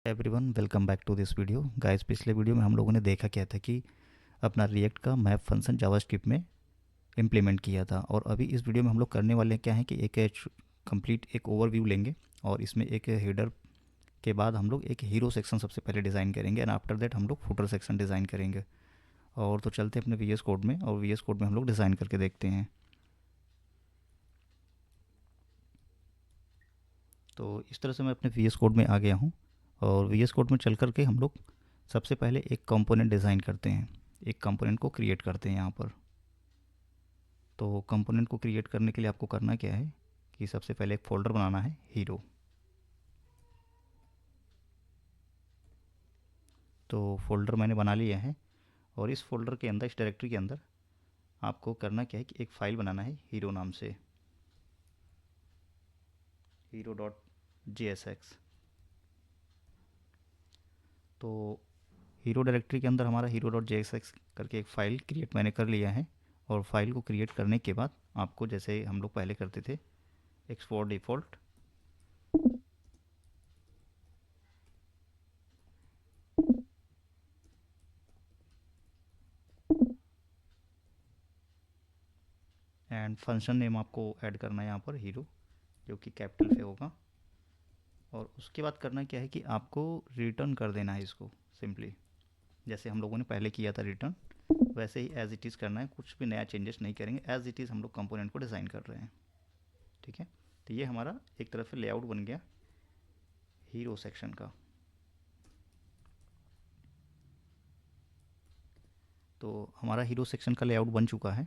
Everyone welcome back to this video guys. पिछले video में हम लोगों ने देखा क्या था कि अपना रिएक्ट का मैप फंक्शन जावास्क्रिप्ट में इम्प्लीमेंट किया था। और अभी इस वीडियो में हम लोग करने वाले हैं क्या है कि एक कंप्लीट एक ओवरव्यू लेंगे और इसमें एक हेडर के बाद हम लोग एक हीरो सेक्शन सबसे पहले डिज़ाइन करेंगे एंड आफ्टर दैट हम लोग फुटर सेक्शन डिज़ाइन करेंगे। और तो चलते हैं अपने वी एस कोड में और वी एस कोड में हम लोग डिज़ाइन करके देखते हैं। तो इस तरह से मैं अपने वी एस कोड में आ गया हूँ और वी एस कोड में चल कर के हम लोग सबसे पहले एक कंपोनेंट डिज़ाइन करते हैं, एक कंपोनेंट को क्रिएट करते हैं यहाँ पर। तो कंपोनेंट को क्रिएट करने के लिए आपको करना क्या है कि सबसे पहले एक फ़ोल्डर बनाना है हीरो। तो फ़ोल्डर मैंने बना लिया है और इस फ़ोल्डर के अंदर, इस डायरेक्टरी के अंदर आपको करना क्या है कि एक फ़ाइल बनाना है हीरो नाम से, hero dot G S x. तो हीरो डायरेक्टरी के अंदर हमारा hero dot J S x करके एक फ़ाइल क्रिएट मैंने कर लिया है। और फाइल को क्रिएट करने के बाद आपको जैसे हम लोग पहले करते थे export default, and function name आपको ऐड करना है यहाँ पर हीरो, जो कि कैपिटल से होगा। और उसके बाद करना क्या है कि आपको रिटर्न कर देना है इसको सिंपली, जैसे हम लोगों ने पहले किया था रिटर्न, वैसे ही एज इट इज़ करना है। कुछ भी नया चेंजेस नहीं करेंगे, एज इट इज़ हम लोग कंपोनेंट को डिज़ाइन कर रहे हैं। ठीक है, तो ये हमारा एक तरफ से लेआउट बन गया हीरो सेक्शन का। तो हमारा हीरो सेक्शन का लेआउट बन चुका है,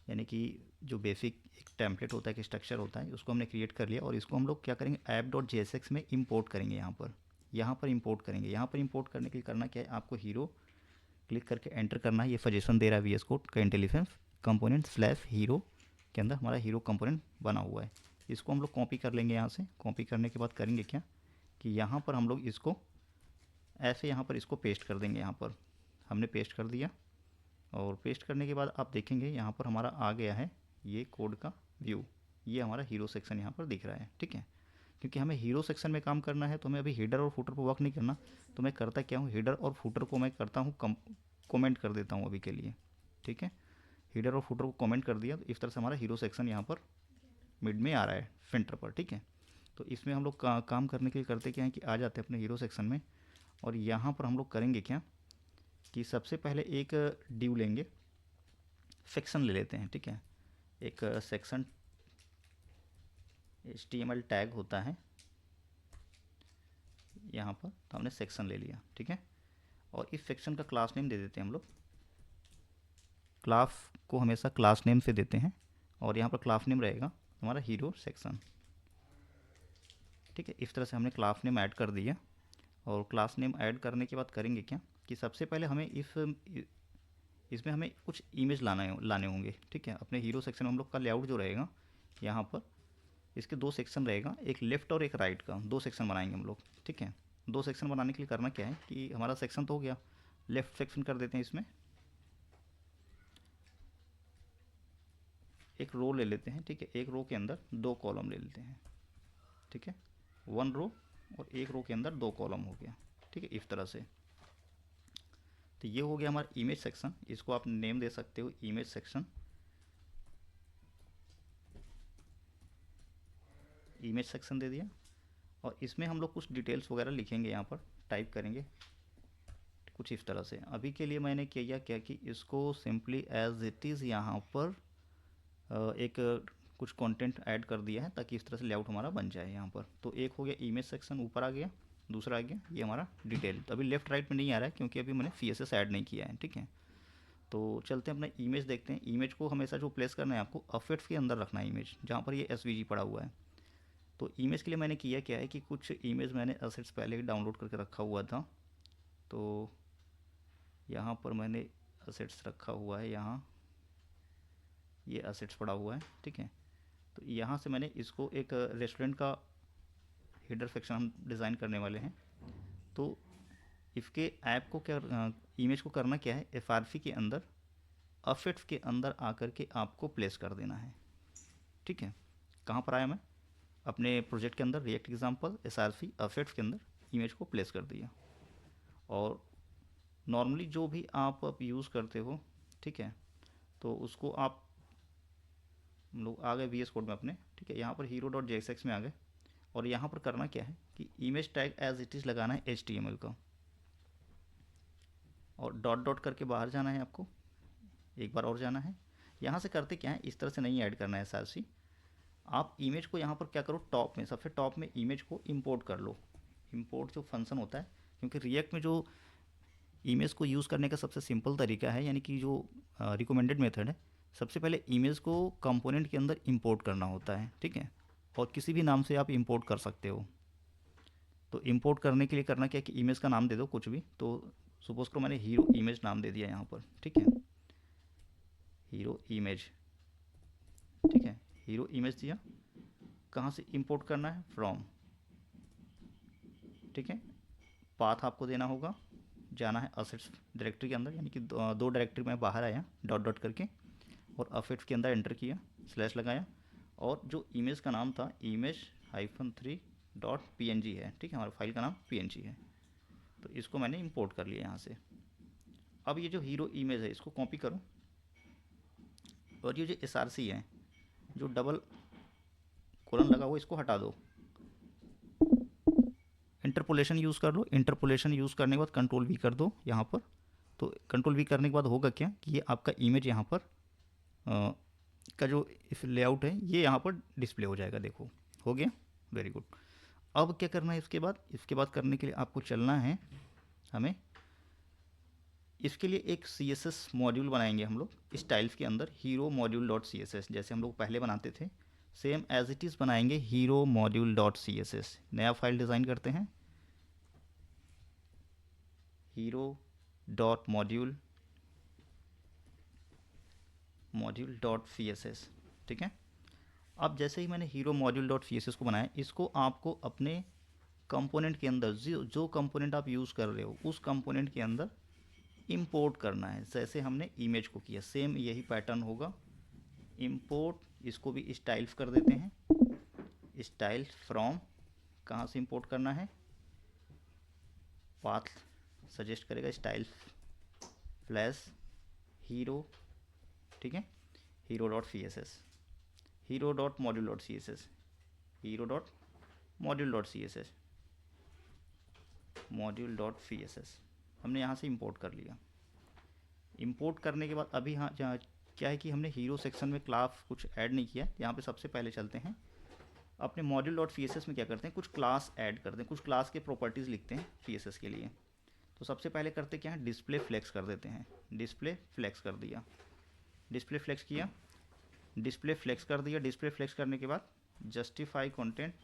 यानी कि जो बेसिक एक टेम्पलेट होता है, कि स्ट्रक्चर होता है, उसको हमने क्रिएट कर लिया। और इसको हम लोग क्या करेंगे, app dot J S x में इम्पोर्ट करेंगे। यहाँ पर इम्पोर्ट करेंगे। यहाँ पर इम्पोर्ट करने के लिए करना क्या है, आपको हीरो क्लिक करके एंटर करना है। ये सजेशन दे रहा है वी एस कोड का इंटेलिजेंस कंपोनेंट स्लैश हीरो के अंदर हमारा हीरो कंपोनेंट बना हुआ है। इसको हम लोग कॉपी कर लेंगे यहाँ से। कॉपी करने के बाद करेंगे क्या कि यहाँ पर हम लोग इसको ऐसे यहाँ पर इसको पेस्ट कर देंगे। यहाँ पर हमने पेस्ट कर दिया और पेस्ट करने के बाद आप देखेंगे यहाँ पर हमारा आ गया है ये कोड का व्यू। ये हमारा हीरो सेक्शन यहाँ पर दिख रहा है। ठीक है, क्योंकि हमें हीरो सेक्शन में काम करना है तो हमें अभी हेडर और फुटर पर वर्क नहीं करना। तो मैं करता क्या हूँ, हेडर और फुटर को मैं करता हूँ कमेंट कर देता हूँ अभी के लिए। ठीक है, हेडर और फुटर को कमेंट कर दिया, तो इस तरह से हमारा हीरो सेक्शन यहाँ पर मिड में आ रहा है, सेंटर पर। ठीक है, तो इसमें हम लोग काम करने के लिए करते क्या है कि आ जाते हैं अपने हीरो सेक्शन में। और यहाँ पर हम लोग करेंगे क्या कि सबसे पहले एक ड्यू लेंगे, सेक्शन ले लेते हैं। ठीक है, एक सेक्शन HTML टैग होता है यहाँ पर, तो हमने सेक्शन ले लिया। ठीक है, और इस सेक्शन का क्लास नेम दे देते हैं हम लोग। क्लास को हमेशा क्लास नेम से देते हैं और यहाँ पर क्लास नेम रहेगा हमारा हीरो सेक्शन। ठीक है, इस तरह से हमने क्लास नेम ऐड कर दिया। और क्लास नेम ऐड करने के बाद करेंगे क्या कि सबसे पहले हमें इसमें हमें कुछ इमेज लाने होंगे। ठीक है, अपने हीरो सेक्शन में हम लोग का लेआउट जो रहेगा यहाँ पर, इसके दो सेक्शन रहेगा, एक लेफ़्ट और एक राइट का, दो सेक्शन बनाएंगे हम लोग। ठीक है, दो सेक्शन बनाने के लिए करना क्या है कि हमारा सेक्शन तो हो गया, लेफ़्ट सेक्शन कर देते हैं। इसमें एक रो ले लेते हैं। ठीक है, एक रो के अंदर दो कॉलम ले लेते हैं। ठीक है, वन रो और एक रो के अंदर दो कॉलम हो गया। ठीक है, इस तरह से। तो ये हो गया हमारा इमेज सेक्शन। इसको आप नेम दे सकते हो इमेज सेक्शन। इमेज सेक्शन दे दिया और इसमें हम लोग कुछ डिटेल्स वगैरह लिखेंगे, यहाँ पर टाइप करेंगे कुछ इस तरह से। अभी के लिए मैंने किया क्या कि इसको सिंपली एज इट इज़ यहाँ पर एक कुछ कंटेंट ऐड कर दिया है, ताकि इस तरह से लेआउट हमारा बन जाए यहाँ पर। तो एक हो गया इमेज सेक्शन, ऊपर आ गया। दूसरा आ गया ये हमारा डिटेल। तो अभी लेफ्ट राइट में नहीं आ रहा है क्योंकि अभी मैंने CSS ऐड नहीं किया है। ठीक है, तो चलते हैं अपना इमेज देखते हैं। इमेज को हमेशा जो प्लेस करना है आपको अफेक्ट्स के अंदर रखना है इमेज, जहाँ पर ये SVG पड़ा हुआ है। तो इमेज के लिए मैंने किया क्या है कि कुछ इमेज मैंने असेट्स पहले ही डाउनलोड करके रखा हुआ था। तो यहाँ पर मैंने असेट्स रखा हुआ है, यहाँ ये असेट्स पड़ा हुआ है। ठीक है, तो यहाँ से मैंने इसको एक रेस्टोरेंट का हेडर सेक्शन हम डिज़ाइन करने वाले हैं। तो इसके ऐप को क्या, इमेज को करना क्या है, FRC के अंदर अफेक्ट्स के अंदर आकर के आपको प्लेस कर देना है। ठीक है, कहाँ पर आया मैं, अपने प्रोजेक्ट के अंदर रिएक्ट एग्जाम्पल SRC अफेक्ट्स के अंदर इमेज को प्लेस कर दिया। और नॉर्मली जो भी आप यूज़ करते हो, ठीक है, तो उसको आप, हम लोग आ गए वी एस कोड में अपने, ठीक है, यहाँ पर हीरो डॉट JSX में आ गए। और यहाँ पर करना क्या है कि image tag as it is लगाना है HTML का, और डॉट डॉट करके बाहर जाना है आपको, एक बार और जाना है। यहाँ से करते क्या है, इस तरह से नहीं ऐड करना है SRC। आप इमेज को यहाँ पर क्या करो, टॉप में, सबसे टॉप में इमेज को इंपोर्ट कर लो। इंपोर्ट जो फंक्शन होता है, क्योंकि रिएक्ट में जो इमेज को यूज़ करने का सबसे सिंपल तरीका है, यानी कि जो रिकमेंडेड मेथड है, सबसे पहले इमेज को कंपोनेंट के अंदर इंपोर्ट करना होता है, ठीक है। और किसी भी नाम से आप इंपोर्ट कर सकते हो। तो इंपोर्ट करने के लिए करना क्या है कि इमेज का नाम दे दो कुछ भी। तो सपोज करो मैंने हीरो इमेज नाम दे दिया यहाँ पर, ठीक है, हीरो इमेज, ठीक है, हीरो इमेज दिया। कहाँ से इंपोर्ट करना है, फ्रॉम, ठीक है। पाथ आपको देना होगा, जाना है असेट्स डायरेक्टरी के अंदर, यानी कि दो डायरेक्टरी में बाहर आया डॉट डॉट करके, और असेट्स के अंदर एंटर किया, स्लैश लगाया, और जो इमेज का नाम था image-3.png है, ठीक है, हमारा फाइल का नाम PNG है। तो इसको मैंने इंपोर्ट कर लिया यहाँ से। अब ये जो हीरो इमेज है इसको कॉपी करो, और ये जो SRC है, जो डबल कोलन लगा हुआ, इसको हटा दो। इंटरपोलेशन यूज़ कर लो। इंटरपोलेशन यूज़ करने के बाद कंट्रोल V कर दो यहाँ पर। तो कंट्रोल V करने के बाद होगा क्या कि ये आपका इमेज यहाँ पर का जो लेआउट है ये यहाँ पर डिस्प्ले हो जाएगा। देखो हो गया, वेरी गुड। अब क्या करना है इसके बाद, इसके बाद करने के लिए आपको चलना है हमें, इसके लिए एक CSS मॉड्यूल बनाएंगे हम लोग स्टाइल्स के अंदर, हीरो मॉड्यूल डॉट CSS, जैसे हम लोग पहले बनाते थे सेम एज इट इज़ बनाएंगे हीरो मॉड्यूल डॉट CSS। नया फाइल डिज़ाइन करते हैं, hero dot module dot CSS, ठीक है। अब जैसे ही मैंने हीरो मॉड्यूल डॉट CSS को बनाया, इसको आपको अपने कंपोनेंट के अंदर जो कंपोनेंट आप यूज़ कर रहे हो उस कंपोनेंट के अंदर इंपोर्ट करना है, जैसे हमने इमेज को किया सेम यही पैटर्न होगा। इंपोर्ट, इसको भी स्टाइल्स कर देते हैं, स्टाइल्स फ्रॉम, कहाँ से इंपोर्ट करना है, पाथ सजेस्ट करेगा स्टाइल्स फ्लैश हीरो, ठीक है, hero dot CSS, hero dot module dot CSS, hero dot module dot CSS, module dot CSS हमने यहाँ से इंपोर्ट कर लिया। इंपोर्ट करने के बाद अभी हाँ क्या है कि हमने हीरो सेक्शन में क्लास कुछ ऐड नहीं किया। यहाँ पे सबसे पहले चलते हैं अपने मॉड्यूल डॉट CSS में, क्या करते हैं कुछ क्लास ऐड करते हैं, कुछ क्लास के प्रॉपर्टीज़ लिखते हैं CSS के लिए। तो सबसे पहले करते क्या है, डिस्प्ले फ्लेक्स कर देते हैं। डिस्प्ले फ्लेक्स कर दिया, डिस्प्ले फ्लेक्स किया, डिस्प्ले फ्लेक्स कर दिया। डिस्प्ले फ्लेक्स करने के बाद justify content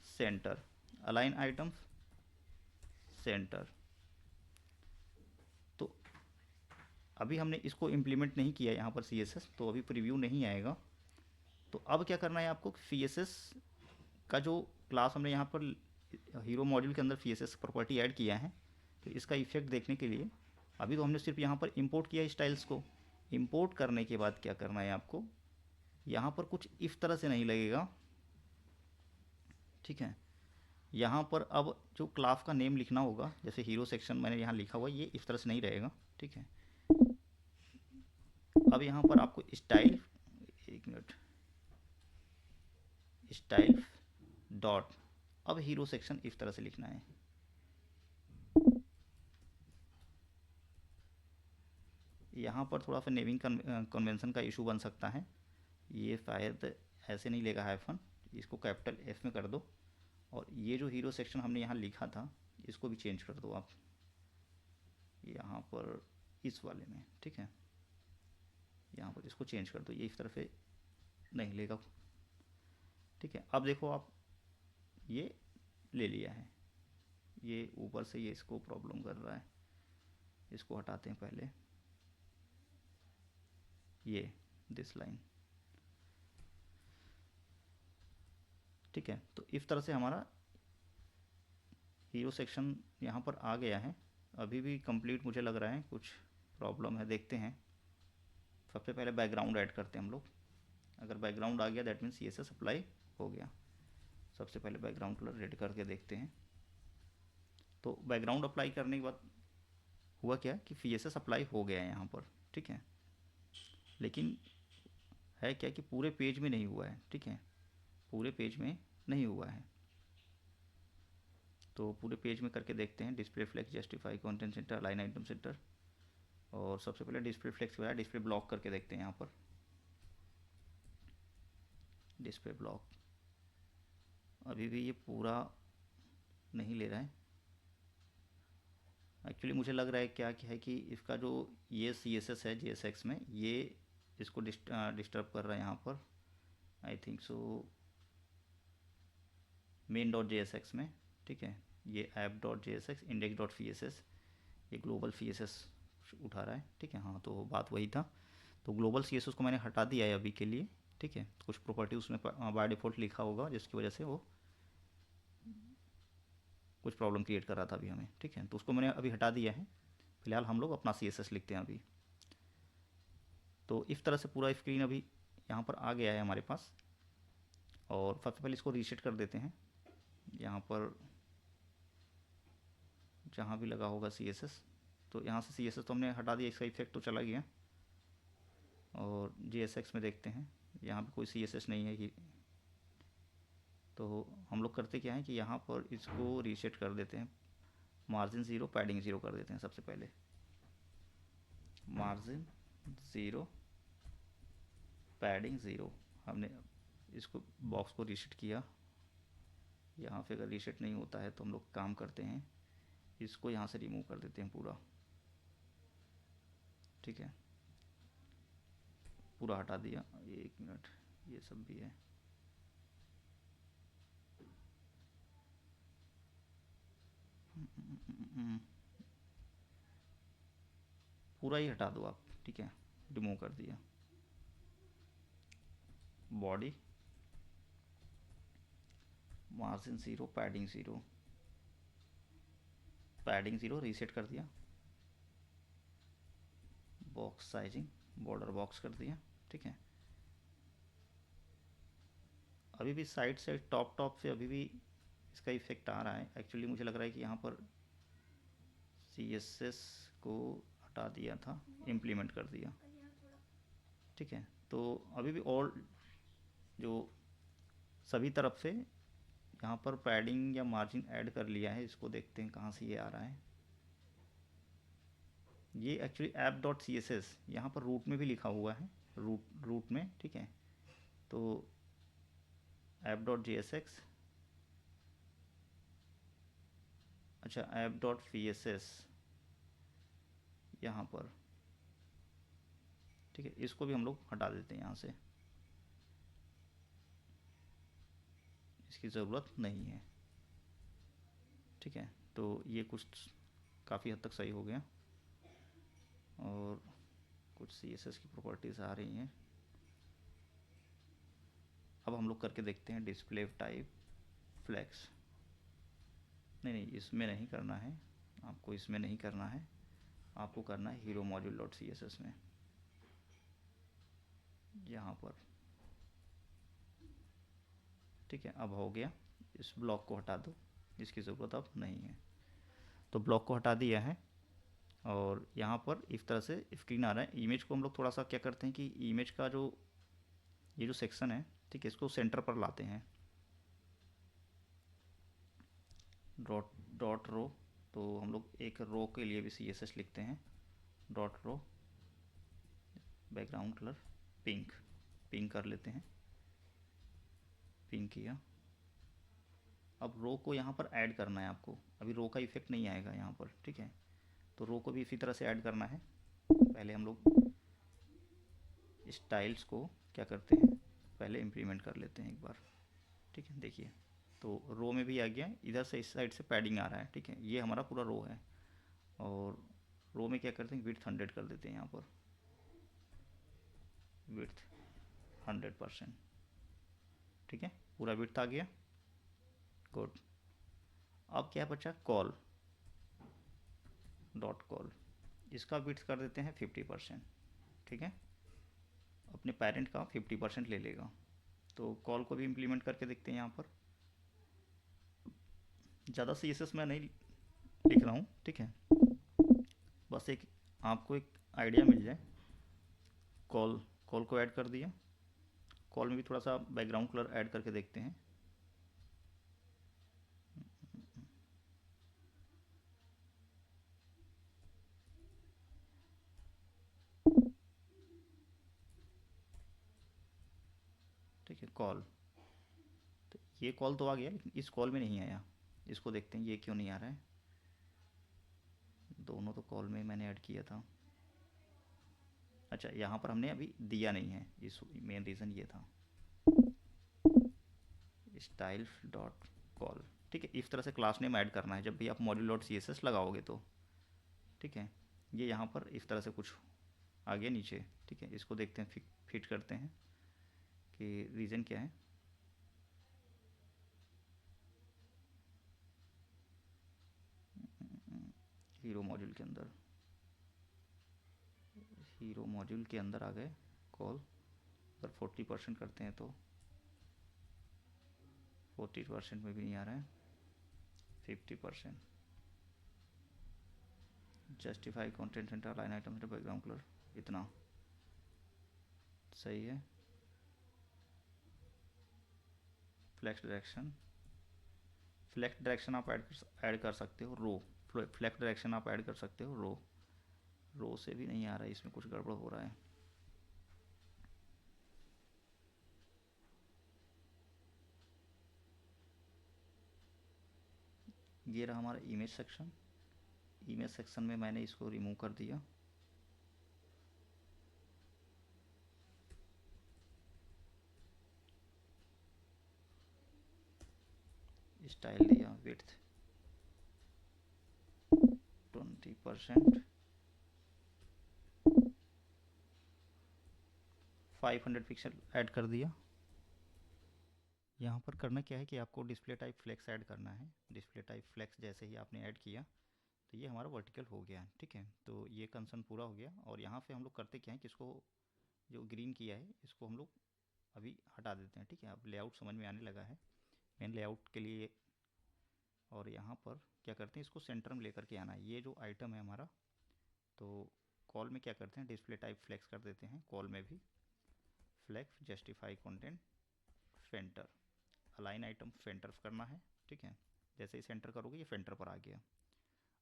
center, align items centre. तो अभी हमने इसको इम्प्लीमेंट नहीं किया यहाँ पर CSS, तो अभी प्रीव्यू नहीं आएगा। तो अब क्या करना है आपको, CSS का जो क्लास हमने यहाँ पर हीरो मॉड्यूल के अंदर CSS प्रॉपर्टी ऐड किया है, तो इसका इफेक्ट देखने के लिए अभी तो हमने सिर्फ यहाँ पर इंपोर्ट किया स्टाइल्स को। इंपोर्ट करने के बाद क्या करना है आपको, यहाँ पर कुछ इस तरह से नहीं लगेगा, ठीक है। यहाँ पर अब जो क्लास का नेम लिखना होगा, जैसे हीरो सेक्शन मैंने यहाँ लिखा हुआ, ये इस तरह से नहीं रहेगा, ठीक है। अब यहाँ पर आपको स्टाइल, एक मिनट, स्टाइल डॉट, अब हीरो सेक्शन इस तरह से लिखना है। यहाँ पर थोड़ा सा नेमिंग कन्वेंशन का इशू बन सकता है, ये शायद ऐसे नहीं लेगा हाइफन, इसको कैपिटल F में कर दो। और ये जो हीरो सेक्शन हमने यहाँ लिखा था इसको भी चेंज कर दो आप यहाँ पर इस वाले में, ठीक है, यहाँ पर इसको चेंज कर दो, ये इस तरह से नहीं लेगा, ठीक है। अब देखो आप ये ले लिया है, ये ऊपर से ये इसको प्रॉब्लम कर रहा है, इसको हटाते हैं पहले, ये दिस लाइन, ठीक है। तो इस तरह से हमारा हीरो सेक्शन यहाँ पर आ गया है। अभी भी कंप्लीट मुझे लग रहा है, कुछ प्रॉब्लम है, देखते हैं। सबसे पहले बैकग्राउंड ऐड करते हैं हम लोग, अगर बैकग्राउंड आ गया दैट मीन्स CSS अप्लाई हो गया। सबसे पहले बैकग्राउंड कलर रेड करके देखते हैं, तो बैकग्राउंड अप्लाई करने के बाद हुआ क्या कि CSS अप्लाई हो गया है यहाँ पर, ठीक है। लेकिन है क्या कि पूरे पेज में नहीं हुआ है, ठीक है, पूरे पेज में नहीं हुआ है। तो पूरे पेज में करके देखते हैं। Display flex, justify, content center, align item center, और सबसे पहले डिस्प्ले फ्लेक्स के बाद डिस्प्ले ब्लॉक करके देखते हैं यहाँ पर। डिस्प्ले ब्लॉक अभी भी ये पूरा नहीं ले रहा है। एक्चुअली मुझे लग रहा है क्या है कि इसका जो ये CSS है JSX में, ये इसको डिस्टर्ब कर रहा है यहाँ पर, I think so main dot JSX में, ठीक है। ये app dot JSX index dot CSS, ये ग्लोबल CSS उठा रहा है, ठीक है। हाँ, तो बात वही था। तो ग्लोबल CSS को मैंने हटा दिया है अभी के लिए, ठीक है। कुछ प्रॉपर्टी उसमें बाय डिफ़ॉल्ट लिखा होगा जिसकी वजह से वो कुछ प्रॉब्लम क्रिएट कर रहा था अभी हमें, ठीक है। तो उसको मैंने अभी हटा दिया है। फिलहाल हम लोग अपना CSS लिखते हैं अभी। तो इस तरह से पूरा स्क्रीन अभी यहाँ पर आ गया है हमारे पास। और सबसे पहले इसको रीसेट कर देते हैं। यहाँ पर जहाँ भी लगा होगा CSS, तो यहाँ से CSS तो हमने हटा दिया, इसका इफेक्ट तो चला गया। और JSX में देखते हैं, यहाँ पे कोई CSS नहीं है कि, तो हम लोग करते क्या है कि यहाँ पर इसको रीसेट कर देते हैं। मार्जिन 0, पैडिंग 0 कर देते हैं सबसे पहले। Margin 0, padding 0। हमने इसको बॉक्स को रीसेट किया। यहाँ पे अगर रीसेट नहीं होता है तो हम लोग काम करते हैं, इसको यहाँ से रिमूव कर देते हैं पूरा, ठीक है। पूरा हटा दिया। एक मिनट, ये सब भी है। पूरा ही हटा दो आप, ठीक है। रिमूव कर दिया। Body, margin 0, padding 0, padding 0 reset कर दिया। बॉक्स साइजिंग, बॉर्डर बॉक्स कर दिया, ठीक है। अभी भी साइड से टॉप से अभी भी इसका इफेक्ट आ रहा है। एक्चुअली मुझे लग रहा है कि यहाँ पर CSS को हटा दिया था, इम्प्लीमेंट कर दिया, ठीक है। तो अभी भी और जो सभी तरफ से यहाँ पर पैडिंग या मार्जिन ऐड कर लिया है। इसको देखते हैं कहाँ से ये आ रहा है। ये एक्चुअली ऐप डॉट CSS यहाँ पर रूट में भी लिखा हुआ है, रूट में, ठीक है। तो ऐप डॉट JSX, अच्छा ऐप डॉट CSS यहाँ पर, ठीक है। इसको भी हम लोग हटा देते हैं यहाँ से, इसकी ज़रूरत नहीं है, ठीक है। तो ये कुछ काफ़ी हद तक सही हो गया। और कुछ CSS की प्रॉपर्टीज़ आ रही हैं। अब हम लोग करके देखते हैं डिस्प्ले टाइप फ्लेक्स। नहीं, इसमें नहीं करना है आपको, इसमें नहीं करना है आपको, करना है हीरो मॉड्यूल डॉट CSS में, यहाँ पर, ठीक है। अब हो गया। इस ब्लॉक को हटा दो, इसकी ज़रूरत अब नहीं है। तो ब्लॉक को हटा दिया है। और यहाँ पर इस तरह से स्क्रीन आ रहा है। इमेज को हम लोग थोड़ा सा क्या करते हैं कि इमेज का जो ये जो सेक्शन है, ठीक है, इसको सेंटर पर लाते हैं। डॉट रो, तो हम लोग एक रो के लिए भी CSS लिखते हैं। Dot row, background colour pink, pink कर लेते हैं, पिंक किया। अब रो को यहाँ पर ऐड करना है आपको। अभी रो का इफेक्ट नहीं आएगा यहाँ पर, ठीक है। तो रो को भी इसी तरह से ऐड करना है। पहले हम लोग स्टाइल्स को क्या करते हैं, पहले इम्प्लीमेंट कर लेते हैं एक बार, ठीक है। देखिए, तो रो में भी आ गया। इधर से इस साइड से पैडिंग आ रहा है, ठीक है। ये हमारा पूरा रो है। और रो में क्या करते हैं, विड्थ 100 कर देते हैं यहाँ पर, विड्थ 100%, ठीक है। पूरा विड्थ आ गया, गुड। अब क्या बचा, कॉल, डॉट कॉल, इसका विड्थ कर देते हैं 50%, ठीक है। अपने पेरेंट का 50% ले लेगा। तो कॉल को भी इम्प्लीमेंट करके देखते हैं यहाँ पर। ज़्यादा CSS मैं नहीं रहा हूँ, ठीक है। बस एक आपको एक आइडिया मिल जाए। कॉल कॉल को ऐड कर दिया। कॉल में भी थोड़ा सा बैकग्राउंड कलर ऐड करके देखते हैं। ठीक है, कॉल। तो ये कॉल तो आ गया, लेकिन इस कॉल में नहीं आया। इसको देखते हैं ये क्यों नहीं आ रहा है। दोनों तो कॉल में मैंने ऐड किया था। अच्छा, यहाँ पर हमने अभी दिया नहीं है, इस मेन रीज़न ये था। स्टाइल डॉट कॉल, ठीक है। इस तरह से क्लास नेम ऐड करना है जब भी आप module dot C S S लगाओगे तो, ठीक है। ये यहाँ पर इस तरह से कुछ आ गया नीचे, ठीक है। इसको देखते हैं, फिट करते हैं कि रीज़न क्या है। हीरो मॉड्यूल के अंदर, हीरो मॉड्यूल के अंदर आ गए कॉल। अगर 40% करते हैं तो 40% में भी नहीं आ रहा है। 50%। Justify content centre line item centre background colour, इतना सही है। फ्लैक्स डायरेक्शन, फ्लैक्स डायरेक्शन आप ऐड कर सकते हो। रो, फ्लैक्स डायरेक्शन आप ऐड कर सकते हो। रो, रो से भी नहीं आ रहा है, इसमें कुछ गड़बड़ हो रहा है। ये रहा हमारा इमेज सेक्शन। इमेज सेक्शन में मैंने इसको रिमूव कर दिया। स्टाइल दिया, विड्थ 20%, 500 पिक्सल ऐड कर दिया। यहाँ पर करना क्या है कि आपको डिस्प्ले टाइप फ्लेक्स ऐड करना है। डिस्प्ले टाइप फ्लेक्स जैसे ही आपने ऐड किया तो ये हमारा वर्टिकल हो गया, ठीक है। तो ये कंसर्न पूरा हो गया। और यहाँ पे हम लोग करते क्या है कि इसको जो ग्रीन किया है इसको हम लोग अभी हटा देते हैं, ठीक है। अब लेआउट समझ में आने लगा है मेन लेआउट के लिए। और यहाँ पर क्या करते हैं, इसको सेंटर में लेकर के आना है। ये जो आइटम है हमारा, तो कॉल में क्या करते हैं, डिस्प्ले टाइप फ्लेक्स कर देते हैं। कॉल में भी flex justify content center, align item center करना है, ठीक है। जैसे ही सेंटर करोगे ये सेंटर पर आ गया।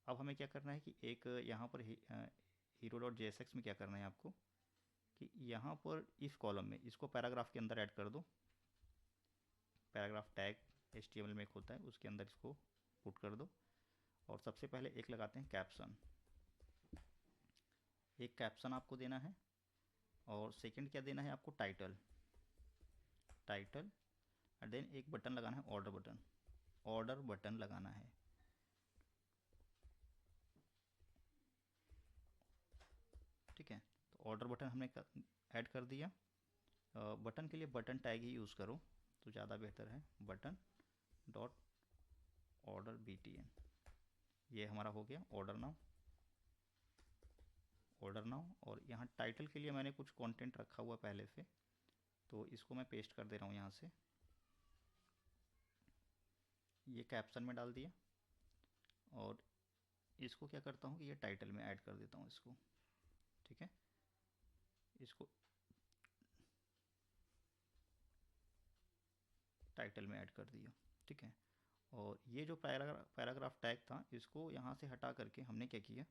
अब हमें क्या करना है कि एक यहाँ पर हीरो डॉट जे में क्या करना है आपको कि यहाँ पर इस कॉलम में इसको पैराग्राफ के अंदर ऐड कर दो। पैराग्राफ टैग HTML में एक होता है, उसके अंदर इसको पुट कर दो। और सबसे पहले एक लगाते हैं कैप्शन। एक कैप्शन आपको देना है। और सेकंड क्या देना है आपको, टाइटल। टाइटल और देन एक बटन लगाना है, ऑर्डर बटन। ऑर्डर बटन लगाना है, ठीक है। तो ऑर्डर बटन हमने ऐड कर दिया। बटन के लिए बटन टैग ही यूज़ करो तो ज़्यादा बेहतर है। बटन डॉट ऑर्डर BTN, ये हमारा हो गया ऑर्डर नाउ। Order now. और यहाँ टाइटल के लिए मैंने कुछ कंटेंट रखा हुआ पहले से, तो इसको मैं पेस्ट कर दे रहा हूँ यहाँ से। ये कैप्शन में डाल दिया। और इसको क्या करता हूँ कि ये टाइटल में ऐड कर देता हूँ इसको, ठीक है। इसको टाइटल में ऐड कर दिया, ठीक है। और ये जो पैराग्राफ टैग था इसको यहाँ से हटा करके हमने क्या किया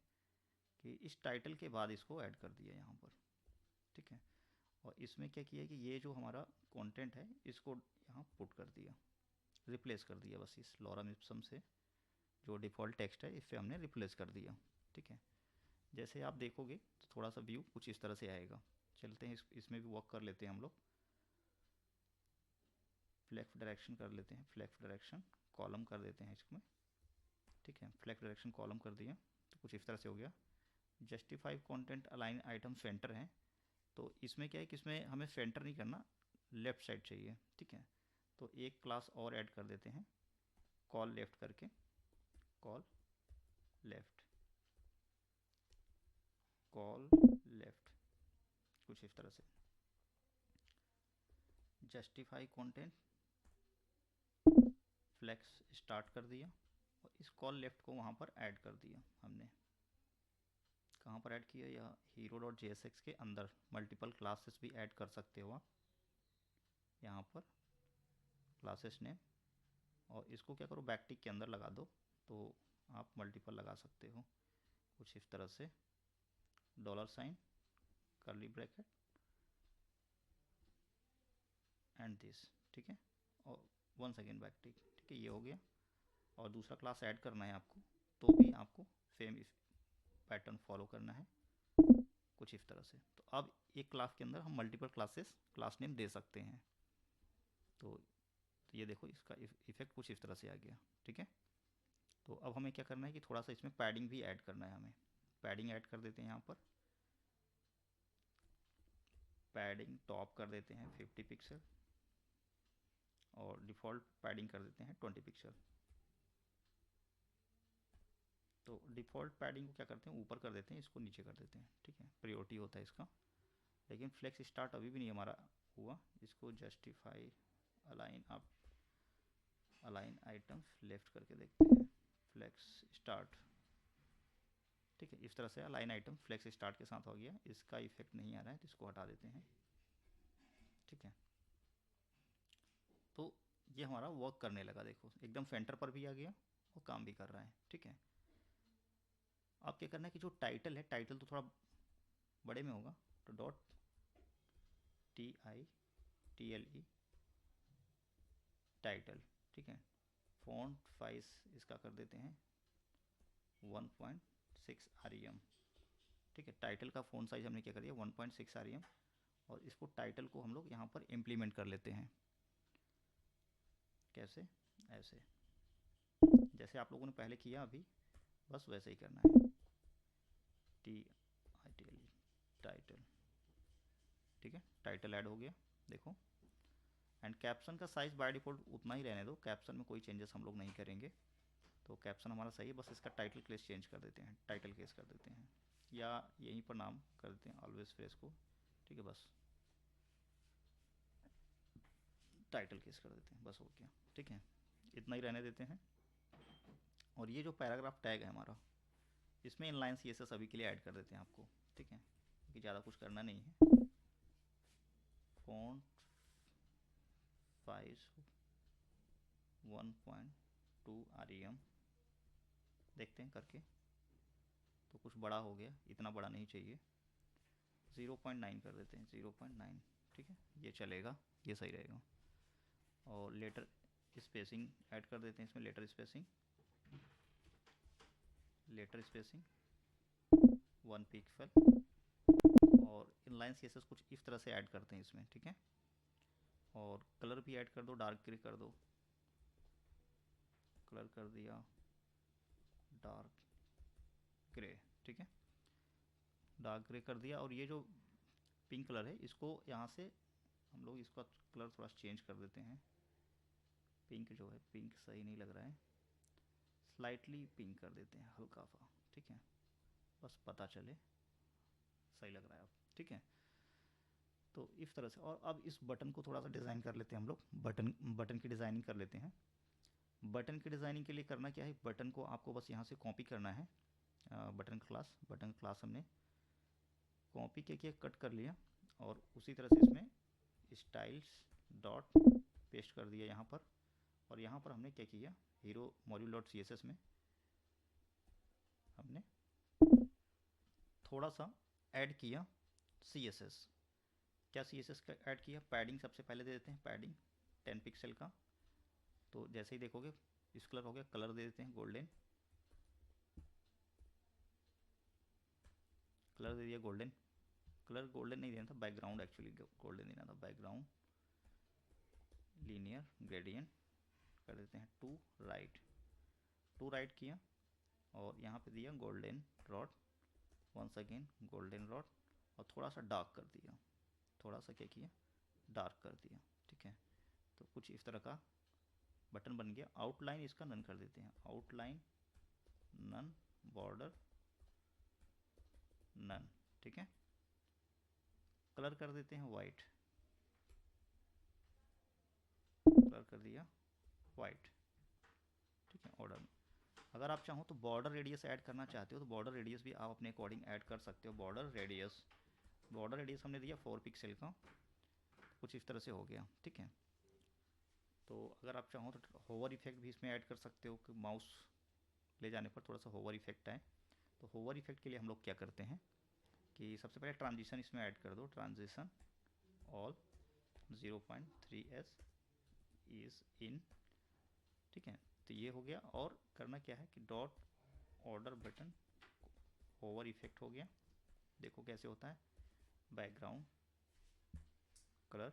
कि इस टाइटल के बाद इसको ऐड कर दिया यहाँ पर, ठीक है। और इसमें क्या किया कि ये जो हमारा कंटेंट है इसको यहाँ पुट कर दिया, रिप्लेस कर दिया। बस इस लॉरम इप्सम से जो डिफ़ॉल्ट टेक्स्ट है इससे हमने रिप्लेस कर दिया, ठीक है। जैसे आप देखोगे तो थोड़ा सा व्यू कुछ इस तरह से आएगा। चलते हैं इसमें भी वर्क कर लेते हैं हम लोग। फ्लेक्स डायरेक्शन कर लेते हैं, फ्लेक्स डायरेक्शन कॉलम कर देते हैं इसमें, ठीक है। फ्लेक्स डायरेक्शन कॉलम कर दिया तो कुछ इस तरह से हो गया। Justify content align item centre है, तो इसमें क्या है कि इसमें हमें सेंटर नहीं करना, लेफ़्ट साइड चाहिए, ठीक है। तो एक क्लास और ऐड कर देते हैं, कॉल लेफ़्ट करके। कॉल लेफ़्ट, कॉल लेफ़्ट, कुछ इस तरह से। जस्टिफाई कंटेंट फ्लेक्स स्टार्ट कर दिया। और इस कॉल लेफ्ट को वहाँ पर ऐड कर दिया हमने। कहाँ पर ऐड किया? या हीरो डॉट JSX के अंदर मल्टीपल क्लासेस भी ऐड कर सकते हो आप, यहाँ पर क्लासेस नेम, और इसको क्या करो बैकटिक के अंदर लगा दो, तो आप मल्टीपल लगा सकते हो कुछ इस तरह से, $, कर्ली ब्रैकेट एंड दिस, ठीक है, और 1 सेकेंड बैकटिक, ठीक है, ये हो गया। और दूसरा क्लास ऐड करना है आपको, तो भी आपको सेम पैटर्न फॉलो करना है कुछ इस तरह से। तो अब एक क्लास के अंदर हम मल्टीपल क्लासेस क्लास नेम दे सकते हैं। तो ये देखो इसका इफेक्ट कुछ इस तरह से आ गया, ठीक है। तो अब हमें क्या करना है कि थोड़ा सा इसमें पैडिंग भी ऐड करना है, हमें पैडिंग ऐड कर देते हैं यहाँ पर। पैडिंग टॉप कर देते हैं 50 पिक्सल और डिफ़ॉल्ट पैडिंग कर देते हैं 20 पिक्सल। तो डिफ़ॉल्ट पैडिंग को क्या करते हैं, ऊपर कर देते हैं, इसको नीचे कर देते हैं, ठीक है, प्रायोरिटी होता है इसका। लेकिन फ्लेक्स स्टार्ट अभी भी नहीं हमारा हुआ, इसको justify align up align items left करके देखते हैं, फ्लेक्स स्टार्ट, ठीक है, इस तरह से अलाइन आइटम फ्लेक्स स्टार्ट के साथ हो गया। इसका इफेक्ट नहीं आ रहा है तो इसको हटा देते हैं, ठीक है। तो ये हमारा वर्क करने लगा, देखो एकदम सेंटर पर भी आ गया और काम भी कर रहा है, ठीक है। अब क्या करना है कि जो टाइटल है, टाइटल तो थोड़ा बड़े में होगा, तो डॉट TITLE टाइटल, ठीक है। फॉन्ट साइज इसका कर देते हैं 1.6 REM, ठीक है। टाइटल का फॉन्ट साइज हमने क्या कर दिया 1.6 REM, और इसको टाइटल को हम लोग यहाँ पर इम्प्लीमेंट कर लेते हैं। कैसे? ऐसे, जैसे आप लोगों ने पहले किया अभी, बस वैसे ही करना है, TITLE टाइटल, ठीक है, टाइटल ऐड हो गया, देखो। एंड कैप्शन का साइज़ बाय डिफ़ॉल्ट उतना ही रहने दो, कैप्शन में कोई चेंजेस हम लोग नहीं करेंगे। तो कैप्शन हमारा सही है, बस इसका टाइटल केस चेंज कर देते हैं, टाइटल केस कर देते हैं, या यहीं पर नाम कर देते हैं ऑलवेज फेस को, ठीक है, बस टाइटल केस कर देते हैं, बस हो गया, ठीक है, इतना ही रहने देते हैं। और ये जो पैराग्राफ टैग है हमारा, इसमें इनलाइन CSS अभी के लिए ऐड कर देते हैं आपको, ठीक है, क्योंकि ज़्यादा कुछ करना नहीं है। फॉन्ट साइज 1.2 REM, देखते हैं करके, तो कुछ बड़ा हो गया, इतना बड़ा नहीं चाहिए, 0.9 कर देते हैं, 0.9, ठीक है, ये चलेगा, ये सही रहेगा। और लेटर स्पेसिंग ऐड कर देते हैं इसमें, लेटर स्पेसिंग 1 पिक्सल, और इनलाइन CSS कुछ इस तरह से ऐड करते हैं इसमें, ठीक है। और कलर भी ऐड कर दो, डार्क ग्रे कर दो, कलर कर दिया डार्क ग्रे, ठीक है, डार्क ग्रे कर दिया। और ये जो पिंक कलर है, इसको यहाँ से हम लोग इसका कलर थोड़ा चेंज कर देते हैं, पिंक जो है, पिंक सही नहीं लग रहा है, स्लाइटली पिंक कर देते हैं, हल्का सा, ठीक है, बस पता चले सही लग रहा है अब, ठीक है। तो इस तरह से, और अब इस बटन को थोड़ा सा डिज़ाइन कर लेते हैं हम लोग, बटन की डिज़ाइनिंग कर लेते हैं। बटन की डिज़ाइनिंग के लिए करना क्या है, बटन को आपको बस यहाँ से कॉपी करना है, बटन क्लास हमने कॉपी किया, कट कर लिया, और उसी तरह से इसमें स्टाइल्स डॉट पेस्ट कर दिया यहाँ पर। और यहाँ पर हमने क्या किया, हीरो मॉड्यूल डॉट CSS में हमने थोड़ा सा ऐड किया CSS। क्या CSS का ऐड किया, पैडिंग सबसे पहले दे देते हैं, पैडिंग 10 पिक्सल का। तो जैसे ही देखोगे इस कलर हो गया, कलर दे देते हैं गोल्डन, कलर दे दिया गोल्डन, कलर गोल्डन नहीं देना था, बैकग्राउंड एक्चुअली गोल्डन देना था, बैकग्राउंड लीनियर ग्रेडियंट कर देते हैं टू राइट किया, और यहाँ पे दिया goldenrod, once again goldenrod, और थोड़ा सा डार्क कर दिया, थोड़ा सा क्या किया, डार्क कर दिया, ठीक है। तो कुछ इस तरह का बटन बन गया। आउटलाइन इसका नन कर देते हैं, आउटलाइन नन, बॉर्डर नन, ठीक है। कलर कर देते हैं वाइट, कलर कर दिया वाइट, ठीक है, ऑर्डर। अगर आप चाहो तो बॉर्डर रेडियस ऐड करना चाहते हो तो बॉर्डर रेडियस भी आप अपने अकॉर्डिंग ऐड कर सकते हो। बॉर्डर रेडियस हमने दिया 4 पिक्सल का, कुछ इस तरह से हो गया, ठीक है। तो अगर आप चाहो तो होवर इफेक्ट भी इसमें ऐड कर सकते हो कि माउस ले जाने पर थोड़ा सा होवर इफेक्ट आए। तो होवर इफेक्ट के लिए हम लोग क्या करते हैं कि सबसे पहले ट्रांजिशन इसमें ऐड कर दो, transition all 0.3s is in, ठीक है। तो ये हो गया। और करना क्या है कि dot order button hover effect हो गया, देखो कैसे होता है। बैकग्राउंड कलर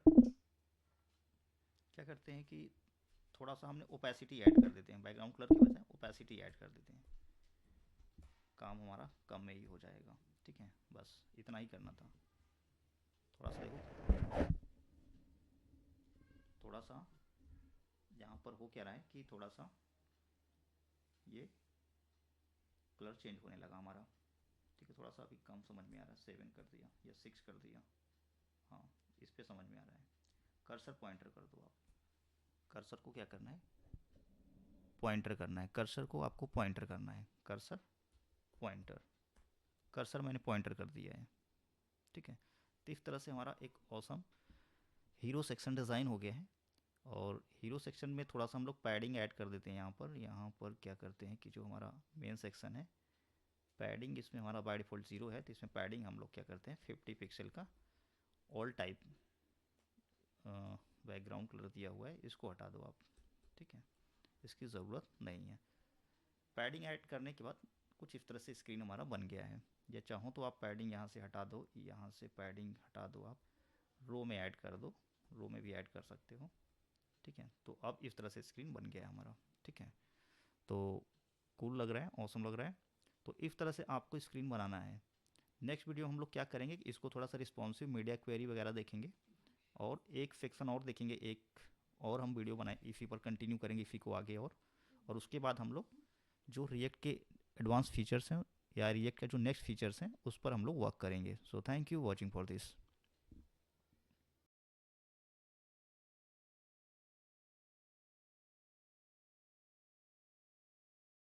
क्या करते हैं कि थोड़ा सा हमने ओपेसिटी ऐड कर देते हैं, बैकग्राउंड कलर की बजाय ओपेसिटी ऐड कर देते हैं, काम हमारा कम में ही हो जाएगा, ठीक है। बस इतना ही करना था। थोड़ा सा देखो, थोड़ा सा यहाँ पर हो क्या रहा है कि थोड़ा सा ये कलर चेंज होने लगा हमारा, ठीक है। थोड़ा सा अभी कम समझ में आ रहा है, 7 कर दिया या 6 कर दिया, हाँ इस पे समझ में आ रहा है। कर्सर पॉइंटर कर दो आप। कर्सर को क्या करना है, पॉइंटर करना है। कर्सर को आपको पॉइंटर करना है, कर्सर पॉइंटर। कर्सर मैंने पॉइंटर कर दिया है, ठीक है। तो इस तरह से हमारा एक ऑसम हीरो सेक्शन डिज़ाइन हो गया है। और हीरो सेक्शन में थोड़ा सा हम लोग पैडिंग ऐड कर देते हैं यहाँ पर क्या करते हैं कि जो हमारा मेन सेक्शन है, पैडिंग इसमें हमारा बाय डिफ़ॉल्ट 0 है, तो इसमें पैडिंग हम लोग क्या करते हैं 50 पिक्सल का ऑल टाइप बैकग्राउंड कलर दिया हुआ है, इसको हटा दो आप, ठीक है। इसकी ज़रूरत नहीं है। पैडिंग ऐड करने के बाद कुछ इस तरह से स्क्रीन हमारा बन गया है। या चाहो तो आप पैडिंग यहाँ से हटा दो, यहाँ से पैडिंग हटा दो, आप रो में ऐड कर दो, रो में भी ऐड कर सकते हो, ठीक है। तो अब इस तरह से स्क्रीन बन गया हमारा, ठीक है। तो कूल लग रहा है, ऑसम लग रहा है। तो इस तरह से आपको स्क्रीन बनाना है। नेक्स्ट वीडियो हम लोग क्या करेंगे कि इसको थोड़ा सा रिस्पॉन्सिव मीडिया क्वेरी वगैरह देखेंगे, और एक सेक्शन और देखेंगे, एक और हम वीडियो बनाए इसी पर कंटिन्यू करेंगे इसी को आगे। और उसके बाद हम लोग जो रिएक्ट के एडवांस फीचर्स हैं या रिएक्ट का जो नेक्स्ट फीचर्स हैं उस पर हम लोग वर्क करेंगे। So thank you watching for this.